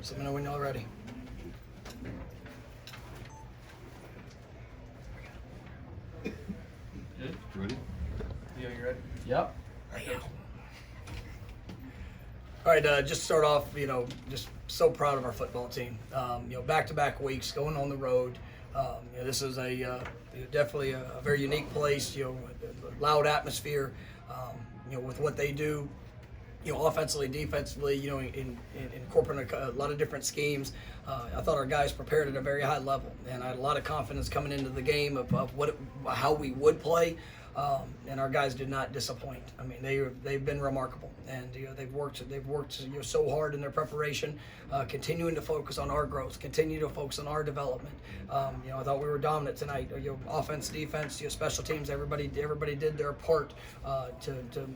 So let me know when y'all are ready. Good. Ready? Leo, you ready? Yep. All right, All right, just start off, just so proud of our football team. Back-to-back weeks, going on the road. This is definitely a very unique place, a loud atmosphere, with what they do, offensively, defensively, incorporating a lot of different schemes. I thought our guys prepared at a very high level, and I had a lot of confidence coming into the game of how we would play. And our guys did not disappoint. I mean, they've been remarkable, and they've worked so hard in their preparation, continuing to focus on our growth, continue to focus on our development. I thought we were dominant tonight. Offense, defense, special teams, everybody did their part to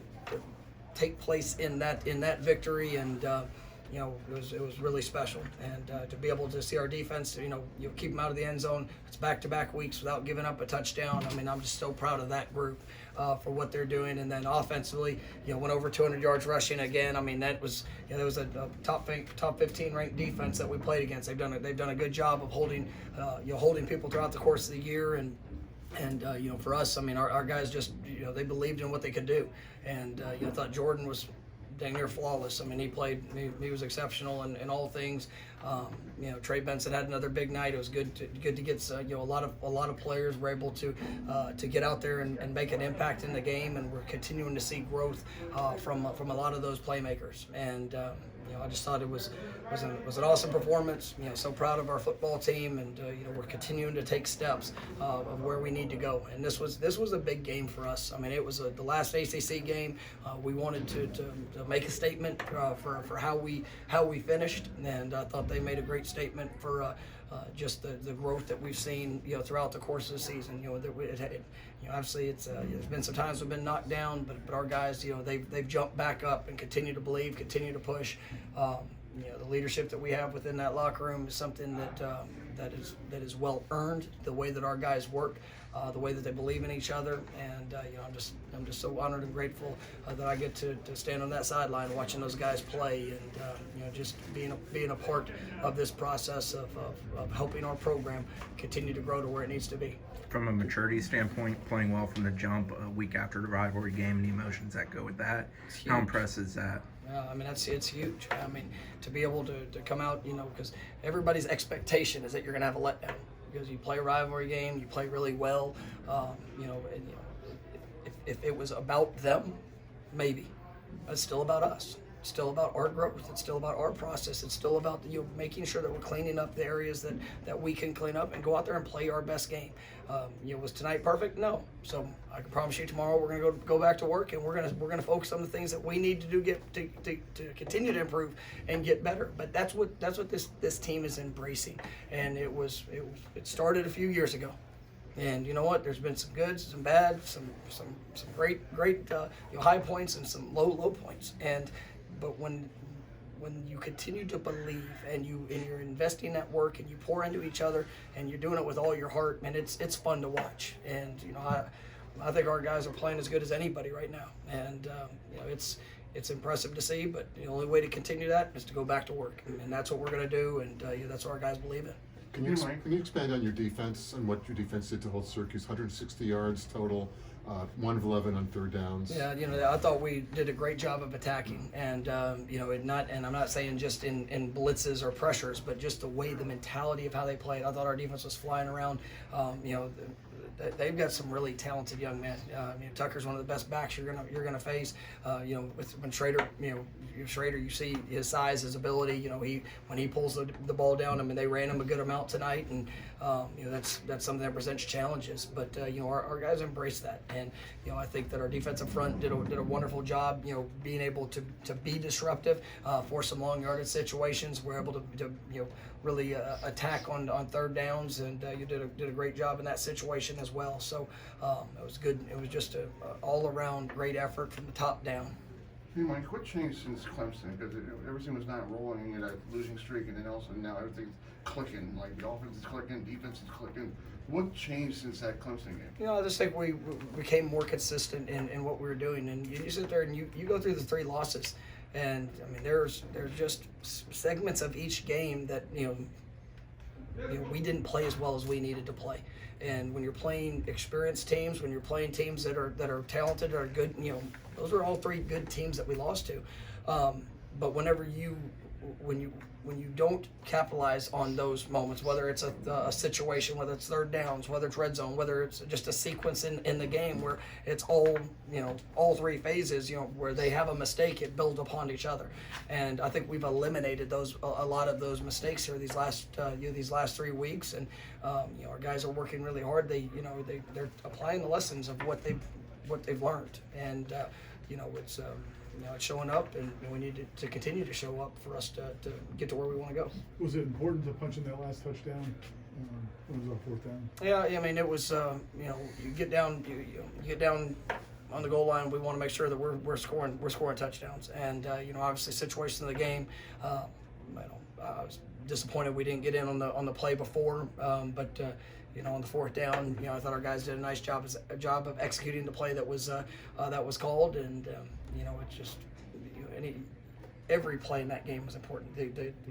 take place in that victory, and it was really special. And to be able to see our defense, keep them out of the end zone. It's back-to-back weeks without giving up a touchdown. I mean, I'm just so proud of that group for what they're doing. And then offensively, went over 200 yards rushing again. I mean, that was a top 15 ranked defense that we played against. They've done a good job of holding people throughout the course of the year. And for us, I mean, our guys just, they believed in what they could do. And I thought Jordan was dang near flawless. I mean, he was exceptional in all things. Trey Benson had another big night. It was good to get a lot of players were able to get out there and make an impact in the game, and we're continuing to see growth from a lot of those playmakers. And I just thought it was an awesome performance. So proud of our football team, and we're continuing to take steps of where we need to go. And this was a big game for us. I mean, it was the last ACC game. We wanted to make a statement for how we finished, and I thought they made a great statement for just the growth that we've seen throughout the course of the season. Obviously there's been some times we've been knocked down, but our guys they've jumped back up and continue to believe, continue to push. The leadership that we have within that locker room is something that is well earned. The way that our guys work, the way that they believe in each other, and I'm just so honored and grateful that I get to stand on that sideline watching those guys play, and just being a part of this process of helping our program continue to grow to where it needs to be. From a maturity standpoint, playing well from the jump a week after the rivalry game and the emotions that go with that, how impressive is that? I mean, it's huge. I mean, to be able to come out, because everybody's expectation is that you're going to have a letdown because you play a rivalry game, you play really well. If it was about them, maybe. But it's still about us. It's still about our growth. It's still about our process. It's still about making sure that we're cleaning up the areas that we can clean up and go out there and play our best game. Was tonight perfect? No. So I can promise you tomorrow we're going to go back to work, and we're going to focus on the things that we need to do to continue to improve and get better. But that's what this team is embracing, and it started a few years ago. And you know what? There's been some good, some bad, some great high points and some low points. But when you continue to believe and you're investing that work and you pour into each other and you're doing it with all your heart, man, it's fun to watch. And I think our guys are playing as good as anybody right now. And it's impressive to see. But the only way to continue that is to go back to work, and that's what we're going to do. And that's what our guys believe in. Can you expand on your defense and what your defense did to hold Syracuse? 160 yards total, 1 of 11 on third downs. Yeah, I thought we did a great job of attacking, and and I'm not saying just in blitzes or pressures, but just the way, the mentality of how they played. I thought our defense was flying around. They've got some really talented young men. Tucker's one of the best backs you're gonna face. When Schrader, Schrader, you see his size, his ability. When he pulls the ball down. I mean, they ran him a good amount tonight, and that's something that presents challenges. But our guys embrace that, and I think that our defensive front did a wonderful job. Being able to be disruptive, force some long yardage situations. We're able to really attack on third downs, and you did a great job in that situation as well. So it was good. It was just a all around great effort from the top down. Hey Mike, what changed since Clemson? Because everything was not rolling in a losing streak, and then also now everything's clicking. Like the offense is clicking, defense is clicking. What changed since that Clemson game? I just think we became more consistent in what we were doing. And you sit there and you go through the 3 losses, And I mean, there's just segments of each game that we didn't play as well as we needed to play. And when you're playing experienced teams, when you're playing teams that are talented or good, those are all three good teams that we lost to. But when you don't capitalize on those moments, whether it's a situation, whether it's third downs, whether it's red zone, whether it's just a sequence in the game where it's all three phases, where they have a mistake, it builds upon each other. And I think we've eliminated a lot of those mistakes here these last 3 weeks. And our guys are working really hard. They're applying the lessons of what they've learned, and it's showing up, and we need to continue to show up for us to get to where we want to go. Was it important to punch in that last touchdown? It was on fourth down. Yeah, I mean, it was. You get down, you get down on the goal line. We want to make sure that we're scoring touchdowns, and obviously, situation of the game. I was disappointed we didn't get in on the play before, but. On the fourth down, I thought our guys did a nice job of executing the play that was called, and it's just every play in that game was important.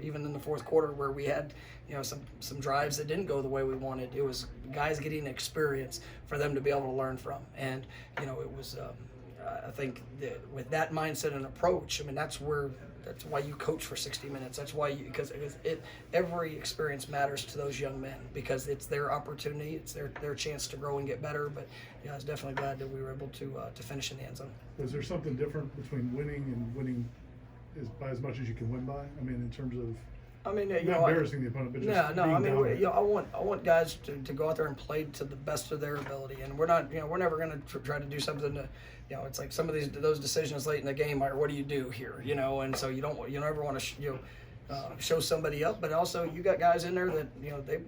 Even in the fourth quarter where we had some drives that didn't go the way we wanted, it was guys getting experience for them to be able to learn from, and it was. I think that with that mindset and approach, I mean that's why you coach for 60 minutes. That's why because every experience matters to those young men, because it's their opportunity, it's their chance to grow and get better. But I was definitely glad that we were able to finish in the end zone. Was there something different between winning by as much as you can win by? I mean, in terms of not embarrassing the opponent, but just being dominant. I want guys to go out there and play to the best of their ability, and we're not, we're never going to try to do something to, it's like some of those decisions late in the game are, what do you do here, and so you never want to, show somebody up, but also you got guys in there that,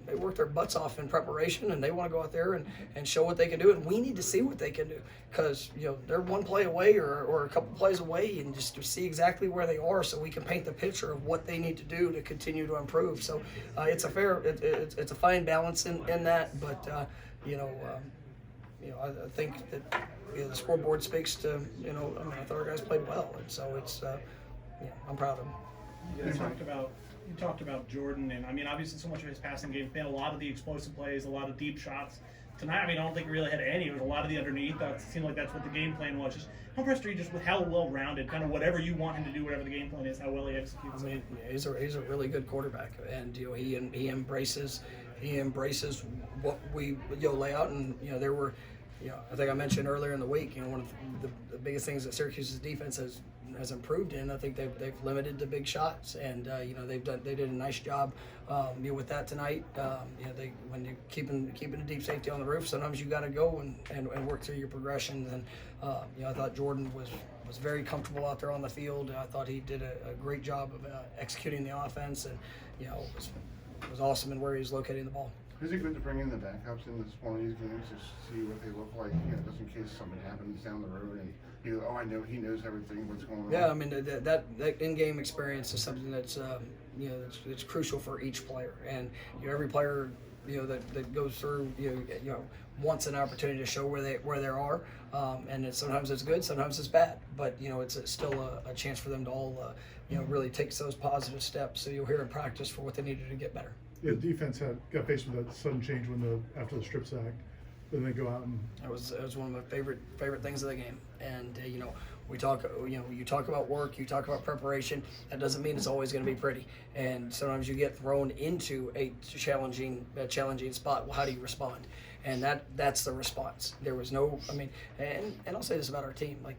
they work their butts off in preparation, and they want to go out there and show what they can do, and we need to see what they can do, because, they're one play away or a couple plays away, and just to see exactly where they are so we can paint the picture of what they need to do to continue to improve. So it's a fine balance in that, but I think that the scoreboard speaks to, I thought our guys played well, and so it's I'm proud of them. You talked about Jordan, and I mean, obviously, so much of his passing game been a lot of the explosive plays, a lot of deep shots. Tonight, I mean, I don't think he really had any. It was a lot of the underneath. It seemed like that's what the game plan was. Just how impressed are you just with how well-rounded, kind of whatever you want him to do, whatever the game plan is, how well he executes. I mean, he's a really good quarterback, and he embraces what we lay out, and there were. I think I mentioned earlier in the week, one of the biggest things that Syracuse's defense has improved in. I think they've limited the big shots, and they did a nice job with that tonight. When you're keeping a deep safety on the roof, sometimes you got to go and work through your progressions. And I thought Jordan was very comfortable out there on the field. I thought he did a great job of executing the offense, and was awesome in where he was locating the ball. Is it good to bring in the backups in this one of these games to see what they look like, just in case something happens down the road and I know he knows everything, what's going on? Yeah, I mean that in-game experience is something that's that's crucial for each player, and every player that goes through wants an opportunity to show where they are, and sometimes it's good, sometimes it's bad, but it's still a chance for them to all really take those positive steps. So you'll hear in practice for what they need to do to get better. Yeah, the defense got faced with that sudden change after the strip sack. Then they go out and that was one of my favorite things of the game. And we talk you talk about work, you talk about preparation. That doesn't mean it's always going to be pretty. And sometimes you get thrown into a challenging spot. Well, how do you respond? And that's the response. There was no, and I'll say this about our team, like.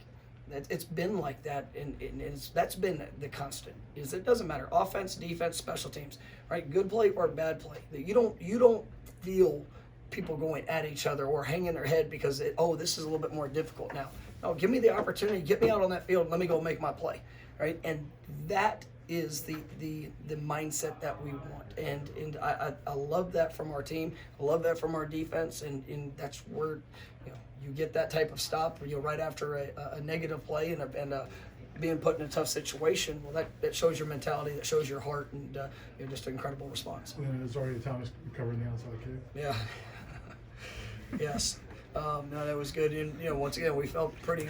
It's been like that, and that's been the constant. Is it doesn't matter, offense, defense, special teams, right? Good play or bad play. You don't feel people going at each other or hanging their head because this is a little bit more difficult now. No, give me the opportunity, get me out on that field, and let me go make my play, right? And that is the mindset that we want, and I love that from our team. I love that from our defense, and that's where you get that type of stop right after a negative play and being put in a tough situation. Well, that shows your mentality, that shows your heart, and just an incredible response. And then it's already Thomas covering the outside kick. Yeah. Yes. No, that was good. And once again, we felt pretty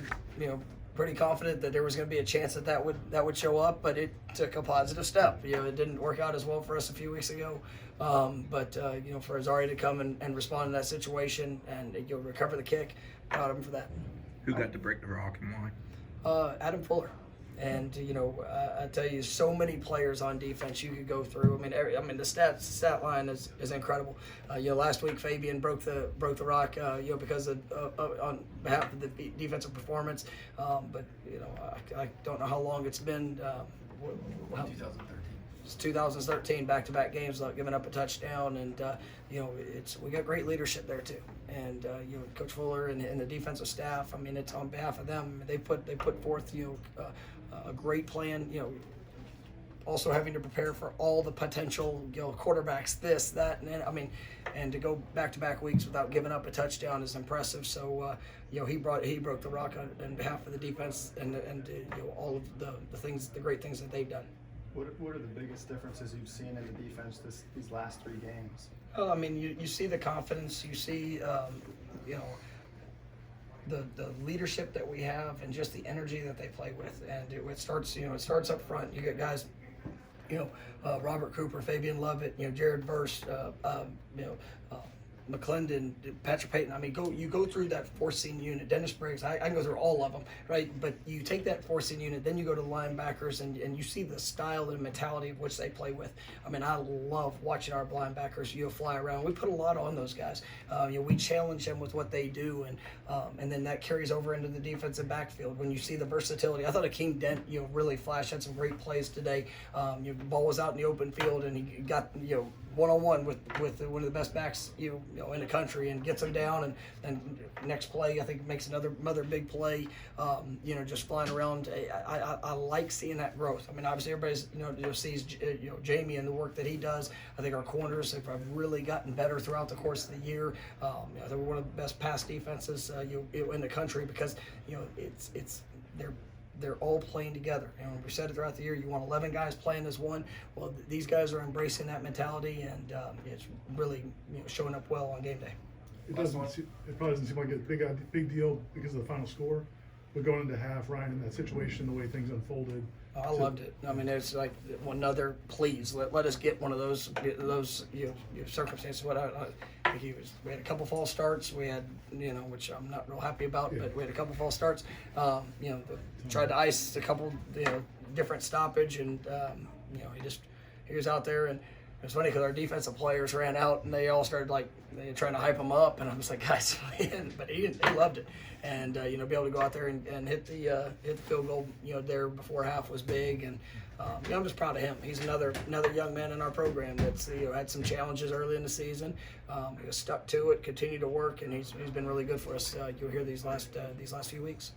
pretty confident that there was going to be a chance that would show up, but it took a positive step. It didn't work out as well for us a few weeks ago, but for Azari to come and respond to that situation and recover the kick, proud of him for that. Who got to break the rock and why? Adam Fuller. And I tell you, so many players on defense you could go through. I mean, the stat line is incredible. Last week Fabian broke the rock, because of on behalf of the defensive performance. But I don't know how long it's been. 2013. It's 2013, back-to-back games without giving up a touchdown, and we got great leadership there too. And Coach Fuller and the defensive staff. I mean, it's on behalf of them. They put forth a great plan. Also having to prepare for all the potential quarterbacks, this, that, and to go back-to-back weeks without giving up a touchdown is impressive. So he broke the rock on behalf of the defense and all of the great things that they've done. What are the biggest differences you've seen in the defense these last 3 games? Oh, I mean, you see the confidence, you see, the leadership that we have, and just the energy that they play with, and it starts up front. You get guys, Robert Cooper, Fabian Lovett, Jared Verse, McClendon, Patrick Payton. I mean, you go through that 4-scene unit. Dennis Briggs, I can go through all of them, right? But you take that 4-scene unit, then you go to the linebackers, and you see the style and mentality of which they play with. I mean, I love watching our linebackers, fly around. We put a lot on those guys. We challenge them with what they do, and then that carries over into the defensive backfield. When you see the versatility, I thought Akeem Dent, really flashed, had some great plays today. The ball was out in the open field, and he got, one-on-one with one of the best backs in the country, and gets him down, and next play I think makes another big play, just flying around. I like seeing that growth. I mean, obviously everybody's sees Jamie and the work that he does. I think our corners have really gotten better throughout the course of the year. They're one of the best pass defenses in the country, because they're all playing together. And we said it throughout the year, you want 11 guys playing as one. Well, these guys are embracing that mentality, and it's really showing up well on game day. It probably doesn't seem like a big deal because of the final score, but going into half, Ryan, in that situation, the way things unfolded. I loved it. I mean, it's like another, please let us get one of those circumstances. I think we had a couple false starts. We had which I'm not real happy about, but we had a couple false starts. Tried to ice a couple different stoppage, and he was out there, and it was funny because our defensive players ran out and they all started trying to hype him up, and I was like, guys, but he loved it, and be able to go out there and hit the field goal there before half was big, and I'm just proud of him. He's another young man in our program that's had some challenges early in the season. He was stuck to it, continued to work, and he's been really good for us. You'll hear these last few weeks.